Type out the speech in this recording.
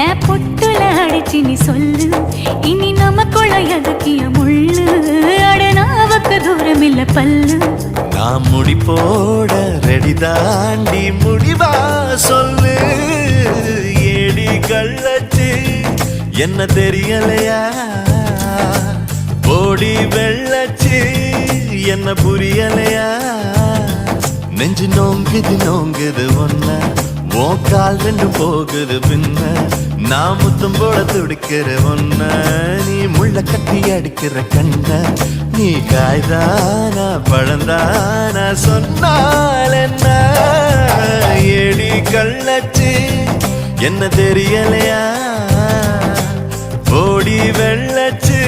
ஏன் பொட்டுல அடிச்சு நீ சொல்லு, இனி நமக்குள்ள எதுக்கிய முள்ளு, அடனாவுக்கு தூரம் இல்ல பல்லு. நான் முடி போட ரெடி தாண்டி முடிவா சொல்லு, ஏடி கள்ளச்சு என்ன தெரியலையா, போடி வெள்ளச்சு என்ன புரியலையா, நெஞ்சு நோங்குது நோங்குது ஒன்ன, கால் ரெண்டு போகுது பின்ன, நான் முத்தம் போட துடிக்கிற ஒன்ன, நீ முள்ள கட்டி அடிக்கிற கண்ண, நீ காய்தானா பழந்தானா சொன்னால் என்ன, ஏடி கள்ளச்சு என்ன தெரியலையா, ஓடி வெள்ளச்சு